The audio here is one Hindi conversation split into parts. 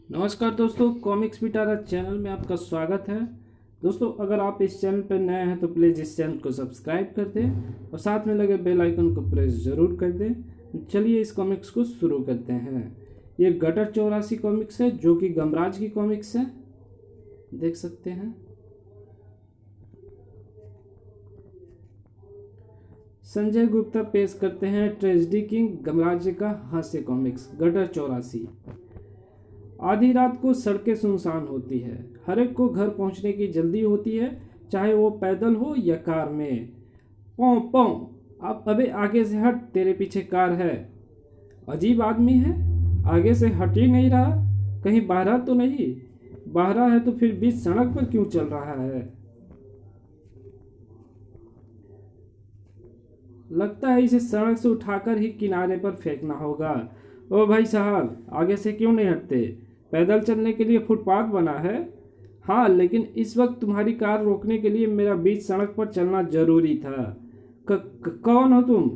नमस्कार दोस्तों, कॉमिक्स पिटारा चैनल में आपका स्वागत है। दोस्तों, अगर आप इस चैनल पर नए हैं तो प्लीज़ इस चैनल को सब्सक्राइब कर दें और साथ में लगे बेल आइकन को प्रेस ज़रूर कर दें। चलिए इस कॉमिक्स को शुरू करते हैं। ये गटर 84 कॉमिक्स है जो कि गमराज की कॉमिक्स है, देख सकते हैं। संजय गुप्ता पेश करते हैं ट्रेजेडी किंग गमराज का हास्य कॉमिक्स गटर 84। आधी रात को सड़कें सुनसान होती है। हर एक को घर पहुंचने की जल्दी होती है, चाहे वो पैदल हो या कार में। पौ पौ, अब अबे आगे से हट, तेरे पीछे कार है। अजीब आदमी है, आगे से हट ही नहीं रहा। कहीं बहरा तो नहीं? बहरा है तो फिर बीच सड़क पर क्यों चल रहा है? लगता है इसे सड़क से उठाकर ही किनारे पर फेंकना होगा। ओ भाई साहब, आगे से क्यों नहीं हटते? पैदल चलने के लिए फुटपाथ बना है। हाँ, लेकिन इस वक्त तुम्हारी कार रोकने के लिए मेरा बीच सड़क पर चलना जरूरी था। कौन हो तुम?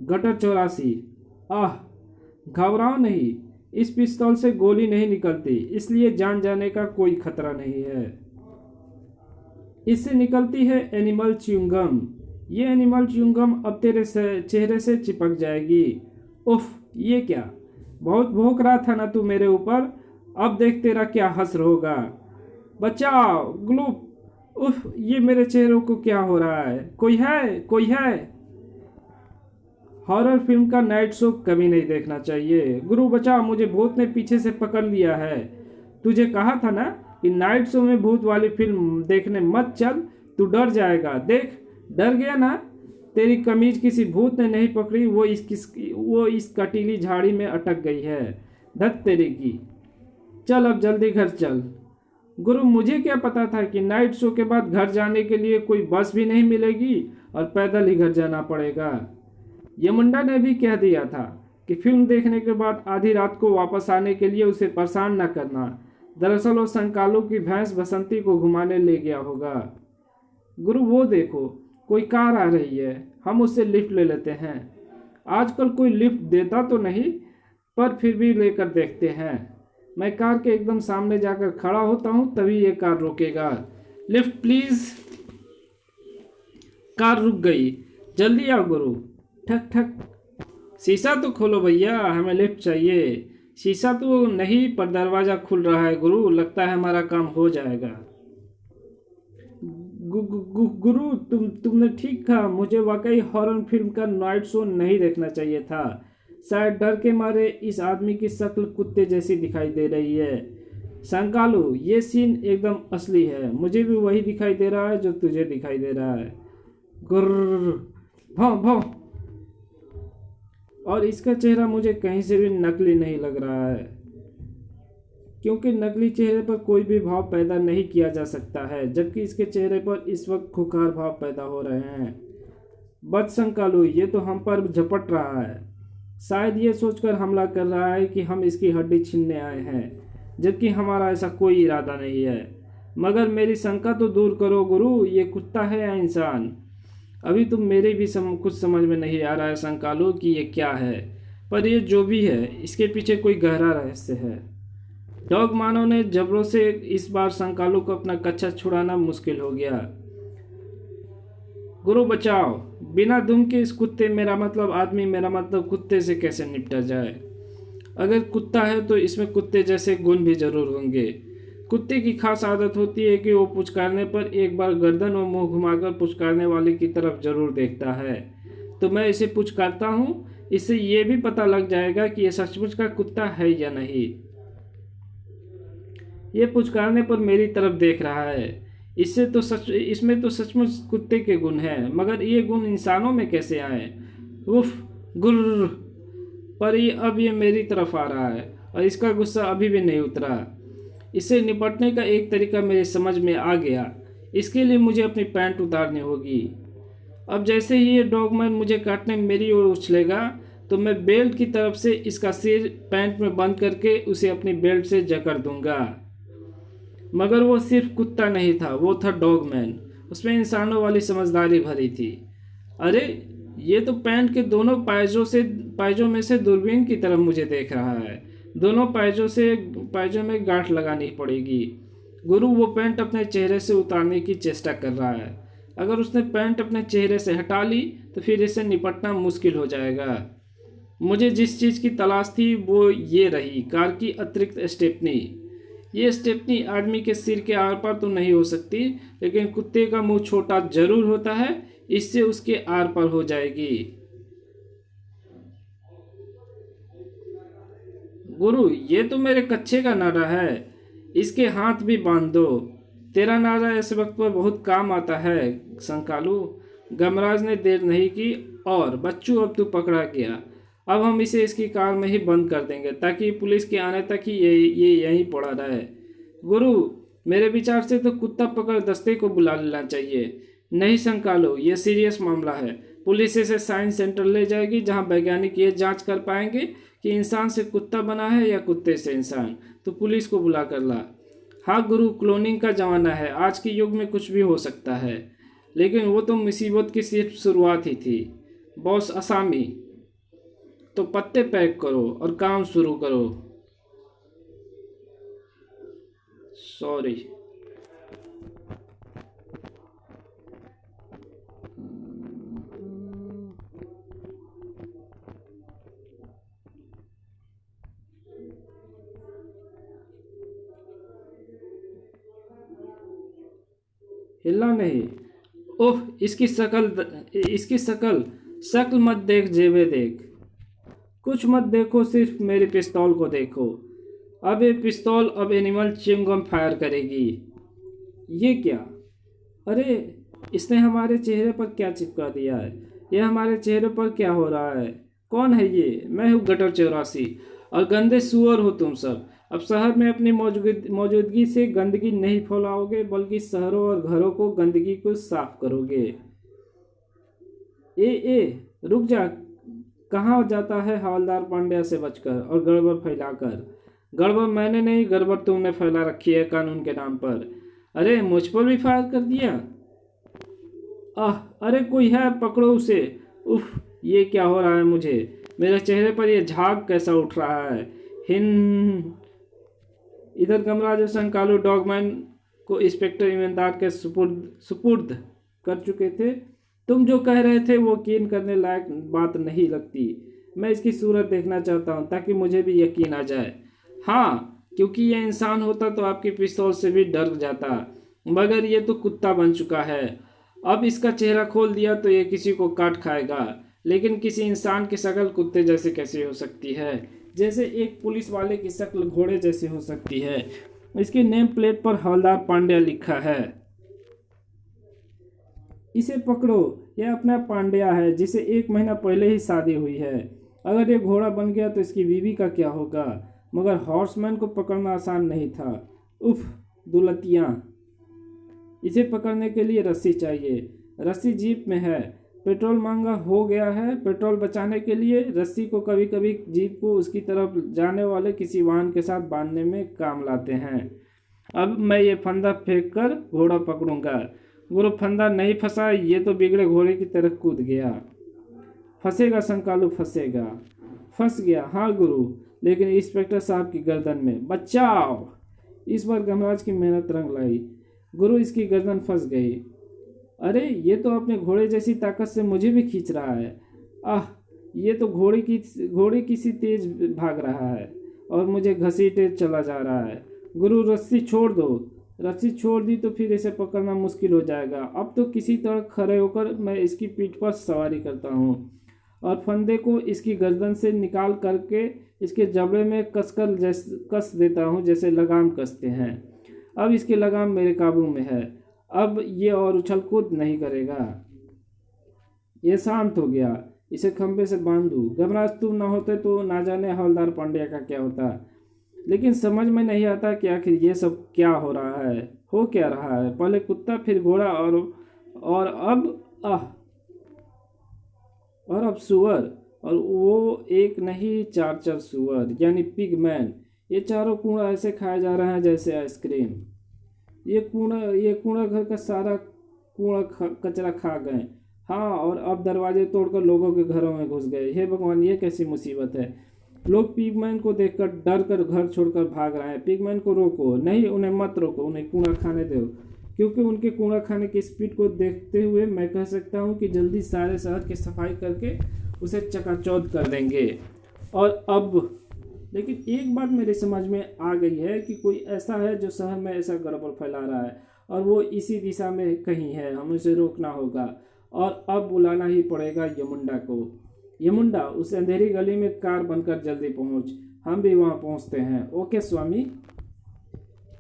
गटर 84। आह, घबराओ नहीं, इस पिस्तौल से गोली नहीं निकलती, इसलिए जान जाने का कोई खतरा नहीं है। इससे निकलती है एनिमल च्युइंगम। ये एनिमल च्युइंगम अब तेरे चेहरे से चिपक जाएगी। उफ, ये क्या? बहुत भौंक रहा था ना तू मेरे ऊपर, अब देख तेरा क्या हश्र होगा। बचाओ, ग्लूप। उफ, ये मेरे चेहरे को क्या हो रहा है? कोई है? कोई है? हॉरर फिल्म का नाइट शो कभी नहीं देखना चाहिए। गुरु बचाओ, मुझे भूत ने पीछे से पकड़ लिया है। तुझे कहा था ना कि नाइट शो में भूत वाली फिल्म देखने मत चल, तू डर जाएगा। देख, डर गया ना? तेरी कमीज किसी भूत ने नहीं पकड़ी, वो इस कटीली झाड़ी में अटक गई है। धत तेरी की। चल अब जल्दी घर चल। गुरु, मुझे क्या पता था कि नाइट शो के बाद घर जाने के लिए कोई बस भी नहीं मिलेगी और पैदल ही घर जाना पड़ेगा। यमुंडा ने भी कह दिया था कि फिल्म देखने के बाद आधी रात को वापस आने के लिए उसे परेशान न करना। दरअसल वो संकालू की भैंस बसंती को घुमाने ले गया होगा। गुरु, वो देखो, कोई कार आ रही है, हम उससे लिफ्ट ले लेते हैं। आजकल कोई लिफ्ट देता तो नहीं, पर फिर भी लेकर देखते हैं। मैं कार के एकदम सामने जाकर खड़ा होता हूँ, तभी ये कार रोकेगा। Lift please. कार रुक गई। जल्दी आओ गुरु। ठक ठक। शीशा तो खोलो भैया, हमें लिफ्ट चाहिए। शीशा तो नहीं, पर दरवाजा खुल रहा है गुरु, लगता है हमारा काम हो जाएगा। गुरु, तुमने ठीक कहा, मुझे वाकई हॉरर फिल्म का नाइट शो नहीं देखना चाहिए था। शायद डर के मारे इस आदमी की शक्ल कुत्ते जैसी दिखाई दे रही है। संकालू, ये सीन एकदम असली है। मुझे भी वही दिखाई दे रहा है जो तुझे दिखाई दे रहा है। गुर्र, भौं भौं। और इसका चेहरा मुझे कहीं से भी नकली नहीं लग रहा है, क्योंकि नकली चेहरे पर कोई भी भाव पैदा नहीं किया जा सकता है, जबकि इसके चेहरे पर इस वक्त खुखार भाव पैदा हो रहे हैं। बद संकालू, ये तो हम पर झपट रहा है। शायद ये सोचकर हमला कर रहा है कि हम इसकी हड्डी छीनने आए हैं, जबकि हमारा ऐसा कोई इरादा नहीं है। मगर मेरी शंका तो दूर करो गुरु, ये कुत्ता है या इंसान? अभी तो मेरे भी कुछ समझ में नहीं आ रहा है संकालू कि ये क्या है, पर ये जो भी है, इसके पीछे कोई गहरा रहस्य है। डॉग मानव ने जबरों से इस बार संकालू को अपना कच्छा छुड़ाना मुश्किल हो गया। गुरु बचाओ, बिना दुम के इस कुत्ते, मेरा मतलब आदमी, मेरा मतलब कुत्ते से कैसे निपटा जाए? अगर कुत्ता है तो इसमें कुत्ते जैसे गुण भी जरूर होंगे। कुत्ते की खास आदत होती है कि वो पुचकारने पर एक बार गर्दन और मुंह घुमाकर पुचकारने वाले की तरफ जरूर देखता है। तो मैं इसे पुचकारता हूँ, इससे ये भी पता लग जाएगा कि ये सचमुच का कुत्ता है या नहीं। ये पुचकारने पर मेरी तरफ देख रहा है, इसमें तो सचमुच कुत्ते के गुण हैं, मगर ये गुण इंसानों में कैसे आए? उफ, गुर्र। पर अब ये मेरी तरफ आ रहा है और इसका गुस्सा अभी भी नहीं उतरा। इससे निपटने का एक तरीका मेरे समझ में आ गया। इसके लिए मुझे अपनी पैंट उतारनी होगी। अब जैसे ही ये डॉगमैन मुझे काटने मेरी ओर उछलेगा, तो मैं बेल्ट की तरफ से इसका सिर पैंट में बंद करके उसे अपनी बेल्ट से जकड़ दूंगा। मगर वो सिर्फ कुत्ता नहीं था, वो था डॉगमैन। उसमें इंसानों वाली समझदारी भरी थी। अरे, ये तो पैंट के दोनों पायजों में से दूरबीन की तरफ मुझे देख रहा है। दोनों पाइजों में गांठ लगानी पड़ेगी। गुरु, वो पैंट अपने चेहरे से उतारने की चेष्टा कर रहा है। अगर उसने पैंट अपने चेहरे से हटा ली तो फिर इससे निपटना मुश्किल हो जाएगा। मुझे जिस चीज़ की तलाश थी वो ये रही, कार की अतिरिक्त स्टेपनी। ये स्टेपनी आदमी के सिर के आर पार तो नहीं हो सकती, लेकिन कुत्ते का मुंह छोटा जरूर होता है, इससे उसके आर पार हो जाएगी। गुरु, ये तो मेरे कच्चे का नारा है, इसके हाथ भी बांध दो। तेरा नारा इस वक्त पर बहुत काम आता है संकालू। गमराज ने देर नहीं की, और बच्चू, अब तू पकड़ा गया। अब हम इसे इसकी कार में ही बंद कर देंगे ताकि पुलिस के आने तक ही ये यहीं पड़ा रहे। गुरु, मेरे विचार से तो कुत्ता पकड़ दस्ते को बुला लेना चाहिए। नहीं संकालो, ये सीरियस मामला है। पुलिस इसे साइंस सेंटर ले जाएगी, जहां वैज्ञानिक ये जांच कर पाएंगे कि इंसान से कुत्ता बना है या कुत्ते से इंसान। तो पुलिस को बुला कर ला। हाँ गुरु, क्लोनिंग का जमाना है, आज के युग में कुछ भी हो सकता है। लेकिन वो तो मुसीबत की सिर्फ शुरुआत ही थी। बॉस असामी, तो पत्ते पैक करो और काम शुरू करो। सॉरी। हिला नहीं। ओह, इसकी शक्ल शक्ल मत देख, जेबे देख। कुछ मत देखो, सिर्फ मेरी पिस्तौल को देखो। अब ये पिस्तौल अब एनिमल च्युइंगम फायर करेगी। ये क्या? अरे, इसने हमारे चेहरे पर क्या चिपका दिया है? ये हमारे चेहरे पर क्या हो रहा है? कौन है ये? मैं हूँ गटर 84, और गंदे सुअर हो तुम सब। अब शहर में अपनी मौजूदगी से गंदगी नहीं फैलाओगे, बल्कि शहरों और घरों को गंदगी को साफ करोगे। रुक जा। कहाँ जाता है हवलदार पांड्या से बचकर और गड़बड़ फैलाकर? गड़बड़ मैंने नहीं, गड़बड़ तुमने फैला रखी है कानून के नाम पर। अरे, मुझ पर भी फायर कर दिया। अरे कोई है, पकड़ो उसे। उफ, ये क्या हो रहा है मुझे? मेरे चेहरे पर ये झाग कैसा उठ रहा है? इधर गमराज और संकालू डॉगमैन को इंस्पेक्टर ईमानदार के सुपुर्द कर चुके थे। तुम जो कह रहे थे वो यकीन करने लायक बात नहीं लगती। मैं इसकी सूरत देखना चाहता हूँ ताकि मुझे भी यकीन आ जाए। हाँ, क्योंकि ये इंसान होता तो आपकी पिस्तौल से भी डर जाता, मगर ये तो कुत्ता बन चुका है। अब इसका चेहरा खोल दिया तो ये किसी को काट खाएगा, लेकिन किसी इंसान की शक्ल कुत्ते जैसे कैसे हो सकती है? जैसे एक पुलिस वाले की शक्ल घोड़े जैसे हो सकती है। इसके नेम प्लेट पर हवलदार पांड्या लिखा है। इसे पकड़ो, यह अपना पांड्या है जिसे 1 महीना पहले ही शादी हुई है। अगर ये घोड़ा बन गया तो इसकी बीवी का क्या होगा? मगर हॉर्समैन को पकड़ना आसान नहीं था। उफ, दुलतियाँ। इसे पकड़ने के लिए रस्सी चाहिए। रस्सी जीप में है। पेट्रोल महंगा हो गया है। पेट्रोल बचाने के लिए रस्सी को कभी कभी जीप को उसकी तरफ जाने वाले किसी वाहन के साथ बांधने में काम लाते हैं। अब मैं ये फंदा फेंक कर घोड़ा पकड़ूंगा। गुरु, फंदा नहीं फंसा, ये तो बिगड़े घोड़े की तरह कूद गया। फंसेगा संकालू, फंसेगा। फंस गया। हाँ गुरु, लेकिन इंस्पेक्टर साहब की गर्दन में। बचाओ। इस बार गमराज की मेहनत रंग लाई। गुरु, इसकी गर्दन फंस गई। अरे, ये तो अपने घोड़े जैसी ताकत से मुझे भी खींच रहा है। ये तो घोड़े किसी तेज भाग रहा है और मुझे घसीटे चला जा रहा है। गुरु, रस्सी छोड़ दो। रस्सी छोड़ दी तो फिर इसे पकड़ना मुश्किल हो जाएगा। अब तो किसी तरह खड़े होकर मैं इसकी पीठ पर सवारी करता हूँ और फंदे को इसकी गर्दन से निकाल करके इसके जबड़े में कस देता हूँ, जैसे लगाम कसते हैं। अब इसकी लगाम मेरे काबू में है। अब ये और उछल कूद नहीं करेगा। ये शांत हो गया। इसे खंबे से बांध दूं। गमराज, तुम ना होते तो ना जाने हवलदार पांड्या का क्या होता। लेकिन समझ में नहीं आता कि आखिर ये सब क्या हो रहा है, हो क्या रहा है। पहले कुत्ता, फिर घोड़ा और अब सुअर। और वो एक नहीं, 4 सुअर, यानी पिग मैन। ये चारों कूड़ा ऐसे खाया जा रहा है जैसे आइसक्रीम। ये कूड़ा घर का सारा कचरा खा गए। हाँ, और अब दरवाजे तोड़कर लोगों के घरों में घुस गए। हे भगवान, ये कैसी मुसीबत है। लोग पिगमैन को देखकर डर कर घर छोड़कर भाग रहे हैं। पिगमैन को रोको, नहीं उन्हें मत रोको, उन्हें कूड़ा खाने दो, क्योंकि उनके कूड़ा खाने की स्पीड को देखते हुए मैं कह सकता हूँ कि जल्दी सारे शहर की सफाई करके उसे चकाचौंध कर देंगे। और अब लेकिन एक बात मेरे समझ में आ गई है कि कोई ऐसा है जो शहर में ऐसा गड़बड़ फैला रहा है, और वो इसी दिशा में कहीं है। हमें उसे रोकना होगा, और अब बुलाना ही पड़ेगा यमुंडा को। यमुंडा, उस अंधेरी गली में कार बनकर जल्दी पहुंच, हम भी वहां पहुंचते हैं। ओके स्वामी।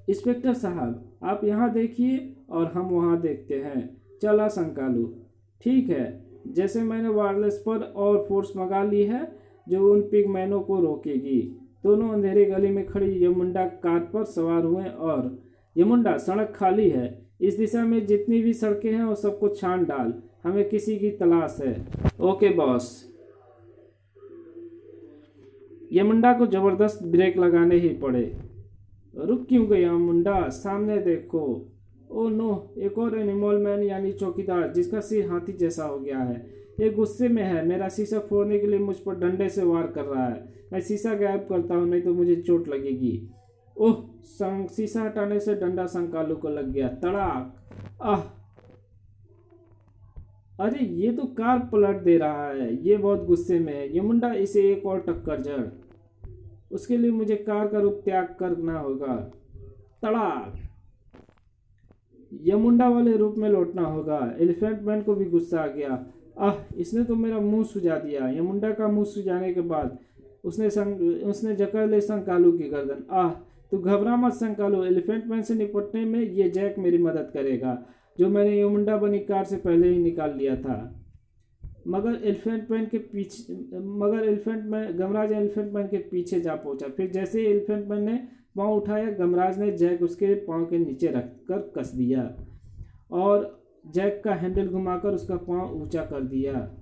इंस्पेक्टर साहब, आप यहाँ देखिए और हम वहाँ देखते हैं। चला संकालू। ठीक है, जैसे मैंने वायरलेस पर और फोर्स मंगा ली है जो उन पिगमैनों को रोकेगी। दोनों अंधेरी गली में खड़ी यमुंडा कार पर सवार हुए और यमुंडा, सड़क खाली है, इस दिशा में जितनी भी सड़कें हैं वो सबको छान डाल, हमें किसी की तलाश है। Okay boss. यमुंडा को जबरदस्त ब्रेक लगाने ही पड़े। रुक क्यों गया मुंडा, सामने देखो। ओ नो, एक और एनिमल मैन यानी चौकीदार, जिसका सिर हाथी जैसा हो गया है। ये गुस्से में है, मेरा शीशा फोड़ने के लिए मुझ पर डंडे से वार कर रहा है। मैं शीशा गायब करता हूँ, नहीं तो मुझे चोट लगेगी। ओह, शीशा हटाने से डंडा संकालू को लग गया। तड़ाक। आह, अरे ये तो कार पलट दे रहा है। ये बहुत गुस्से में है। यमुंडा, इसे एक और टक्कर जड़। उसके लिए मुझे कार का रूप त्याग करना होगा। तड़ाक। यमुंडा वाले रूप में लौटना होगा। एलिफेंट मैन को भी गुस्सा आ गया। आह, इसने तो मेरा मुंह सुझा दिया। यमुंडा का मुंह सुझाने के बाद उसने जकड़ ले संकालू की गर्दन। आह, तू घबरा मत संकालू, एलिफेंट मैन से निपटने में ये जैक मेरी मदद करेगा, जो मैंने यमुंडा बनी कार से पहले ही निकाल लिया था। मगर गमराज एलिफेंट मैन के पीछे जा पहुंचा। फिर जैसे ही एलिफेंट मैन ने पाँव उठाया, गमराज ने जैक उसके पाँव के नीचे रखकर कस दिया और जैक का हैंडल घुमाकर उसका पाँव ऊंचा कर दिया।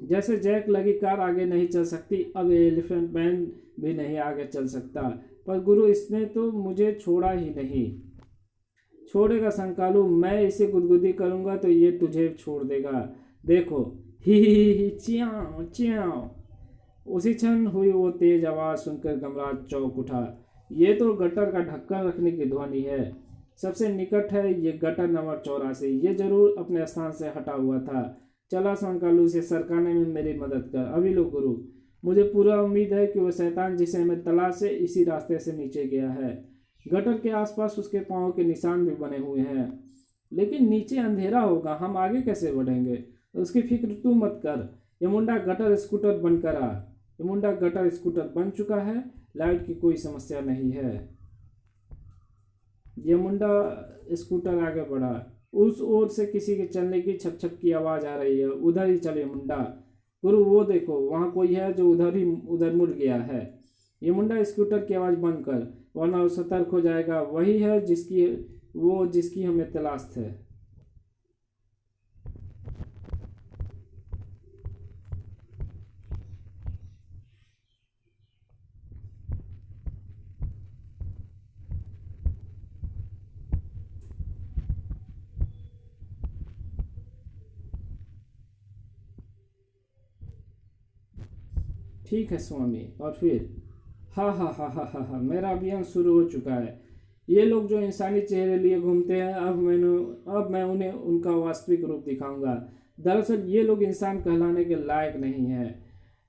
जैसे जैक लगी कार आगे नहीं चल सकती। अब एलिफेंट मैन भी नहीं आगे चल सकता। पर गुरु, इसने तो मुझे छोड़ा ही नहीं। छोड़ेगा संकालू, मैं इसे गुदगुदी करूंगा तो ये तुझे छोड़ देगा। देखो। ही चियाओ चियाओ। उसी क्षण हुई वो तेज आवाज सुनकर गमराज चौंक उठा। ये तो गटर का ढक्कन रखने की ध्वनि है। सबसे निकट है ये गटर नंबर 84। ये जरूर अपने स्थान से हटा हुआ था। चला संकालू, से सरकाने में मेरी मदद कर। अभी लो गुरु, मुझे पूरा उम्मीद है कि वह शैतान जिसे हमें तलाश है इसी रास्ते से नीचे गया है। गटर के आसपास उसके पाँव के निशान भी बने हुए हैं, लेकिन नीचे अंधेरा होगा, हम आगे कैसे बढ़ेंगे? उसकी फिक्र तू मत कर। यमुंडा, गटर स्कूटर बनकर आ। यमुंडा गटर स्कूटर बन चुका है, लाइट की कोई समस्या नहीं है। यमुंडा स्कूटर आगे बढ़ा। उस ओर से किसी के चलने की छप छप की आवाज आ रही है। उधर ही चल यमुंडा। गुरु, वो देखो, वहाँ कोई है जो उधर मुड़ गया है। यमुंडा, स्कूटर की आवाज बंद कर, वरना वो सतर्क हो जाएगा। वही है जिसकी हमें तलाश है। ठीक है स्वामी। और फिर हा हा हा हा हा हा, मेरा अभियान शुरू हो चुका है। ये लोग जो इंसानी चेहरे लिए घूमते हैं, अब मैं उन्हें उनका वास्तविक रूप दिखाऊंगा। दरअसल ये लोग इंसान कहलाने के लायक नहीं हैं,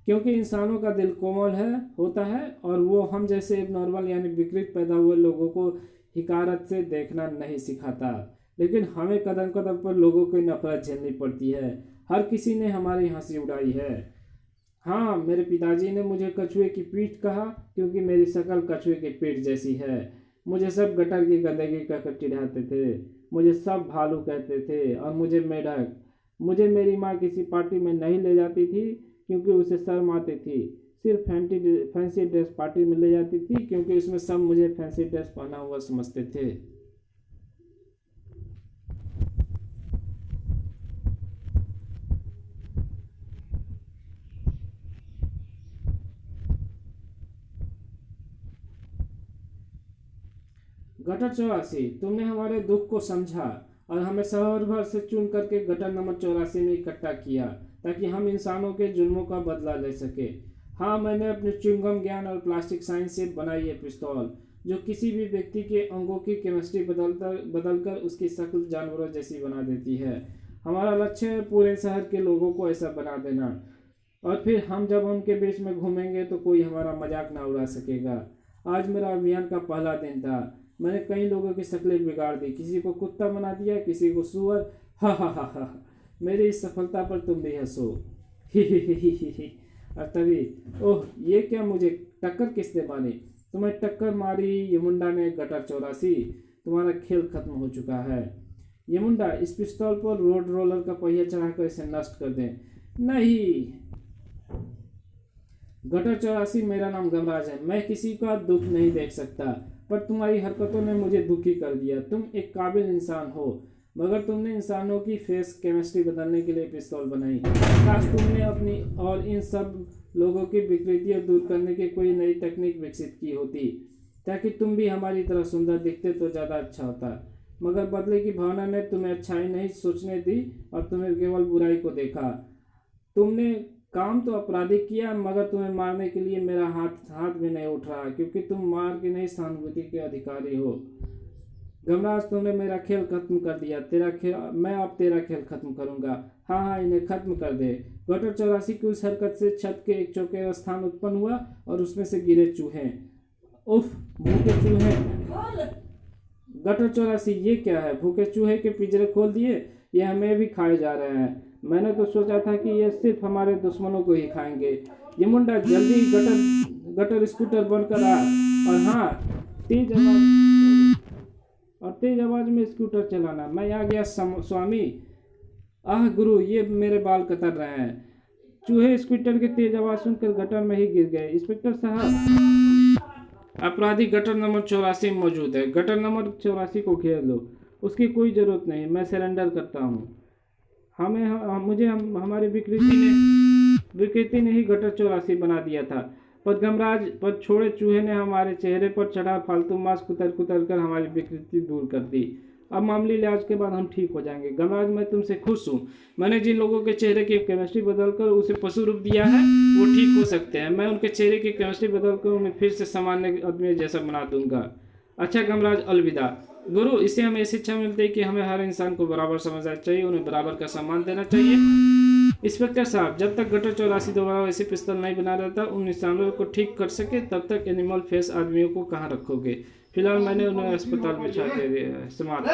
क्योंकि इंसानों का दिल कोमल होता है, और वो हम जैसे नॉर्मल यानी विकृत पैदा हुए लोगों को हिकारत से देखना नहीं सिखाता। लेकिन हमें कदम कदम पर लोगों की नफरत झेलनी पड़ती है। हर किसी ने हमारी हंसी उड़ाई है। हाँ, मेरे पिताजी ने मुझे कछुए की पीठ कहा, क्योंकि मेरी शक्ल कछुए की पीठ जैसी है। मुझे सब गटर की गंदगी कहकर चिढ़ाते थे। मुझे सब भालू कहते थे, और मुझे मेढक। मुझे मेरी माँ किसी पार्टी में नहीं ले जाती थी, क्योंकि उसे शर्म आती थी। सिर्फ फैंसी ड्रेस पार्टी में ले जाती थी, क्योंकि उसमें सब मुझे फैंसी ड्रेस पहना हुआ समझते थे। गटर 84, तुमने हमारे दुख को समझा और हमें शहर भर से चुन करके गटर नंबर 84 में इकट्ठा किया, ताकि हम इंसानों के जुल्मों का बदला ले सके। हाँ, मैंने अपने च्युइंगम ज्ञान और प्लास्टिक साइंस से बनाई है पिस्तौल, जो किसी भी व्यक्ति के अंगों की केमिस्ट्री बदलकर उसकी शक्ल जानवरों जैसी बना देती है। हमारा लक्ष्य है पूरे शहर के लोगों को ऐसा बना देना, और फिर हम जब उनके बीच में घूमेंगे तो कोई हमारा मजाक ना उड़ा सकेगा। आज मेरा अभियान का पहला दिन था। मैंने कई लोगों की शक्लें बिगाड़ दी, किसी को कुत्ता बना दिया, किसी को सुअर। हा हा हा हा। मेरी इस सफलता पर तुम भी हंसो। ही ही ही ही ही ही। और तभी, ओह ये क्या, मुझे टक्कर किसने मारी? तुम्हें टक्कर मारी यमुंडा ने, गटर 84। तुम्हारा खेल खत्म हो चुका है। यमुंडा, इस पिस्तौल पर रोड रोलर का पहिया चढ़ाकर इसे नष्ट कर दें। नहीं। गटर 84, मेरा नाम गमराज है। मैं किसी का दुख नहीं देख सकता, पर तुम्हारी हरकतों ने मुझे दुखी कर दिया। तुम एक काबिल इंसान हो, मगर तुमने इंसानों की फेस केमिस्ट्री बदलने के लिए पिस्तौल बनाई। काश तुमने अपनी और इन सब लोगों की विकृतियां दूर करने की कोई नई तकनीक विकसित की होती, ताकि तुम भी हमारी तरह सुंदर दिखते तो ज़्यादा अच्छा होता। मगर बदले की भावना ने तुम्हें अच्छाई नहीं सोचने दी और तुम्हें केवल बुराई को देखा। तुमने काम तो आपराधिक किया, मगर तुम्हें मारने के लिए मेरा हाथ भी नहीं उठ रहा, क्योंकि तुम मार की नहीं सहानुभूति के अधिकारी हो। गमराज, तुमने मेरा खेल खत्म कर दिया। तेरा खेल, मैं अब तेरा खेल खत्म करूंगा। हाँ हाँ, इन्हें खत्म कर दे। गटर 84 की उस हरकत से छत के एक चौके स्थान उत्पन्न हुआ और उसमें से गिरे चूहे। उफ, भूखे चूहे। गटर 84, ये क्या है? भूखे चूहे के पिंजरे खोल दिए, ये हमें भी खाए जा रहे हैं। मैंने तो सोचा था कि ये सिर्फ हमारे दुश्मनों को ही खाएंगे। ये मुंडा, जल्दी गटर स्कूटर बनकर आ, और हाँ, तेज आवाज में स्कूटर चलाना। मैं आ गया स्वामी। आह गुरु, ये मेरे बाल कतर रहे हैं। चूहे स्कूटर की तेज आवाज सुनकर गटर में ही गिर गए। इंस्पेक्टर साहब, अपराधी गटर नंबर 84 में मौजूद है। गटर नंबर 84 को घेर लो। उसकी कोई जरूरत नहीं, मैं सरेंडर करता हूँ। हमारी विकृति ने ही गटर 84 बना दिया था, पर गमराज पर छोड़े चूहे ने हमारे चेहरे पर चढ़ा फालतू मांस कुतर कर हमारी विकृति दूर कर दी। अब मामूली इलाज के बाद हम ठीक हो जाएंगे। गमराज, मैं तुमसे खुश हूँ। मैंने जिन लोगों के चेहरे की केमिस्ट्री बदलकर उसे पशु रूप दिया है, वो ठीक हो सकते हैं। मैं उनके चेहरे की केमिस्ट्री बदलकर उन्हें फिर से सामान्य आदमी जैसा बना दूंगा। अच्छा गमराज, अलविदा। गुरु, इससे हमें शिक्षा मिलती है कि हमें हर इंसान को बराबर समझना चाहिए, उन्हें बराबर का सम्मान देना चाहिए। इंस्पेक्टर साहब, जब तक गटर 84 दोबारा वैसे पिस्तौल नहीं बना रहता उन निशानों को ठीक कर सके, तब तक एनिमल फेस आदमियों को कहाँ रखोगे? फिलहाल मैंने उन्हें अस्पताल में छाट दे दिया है। समाप्त।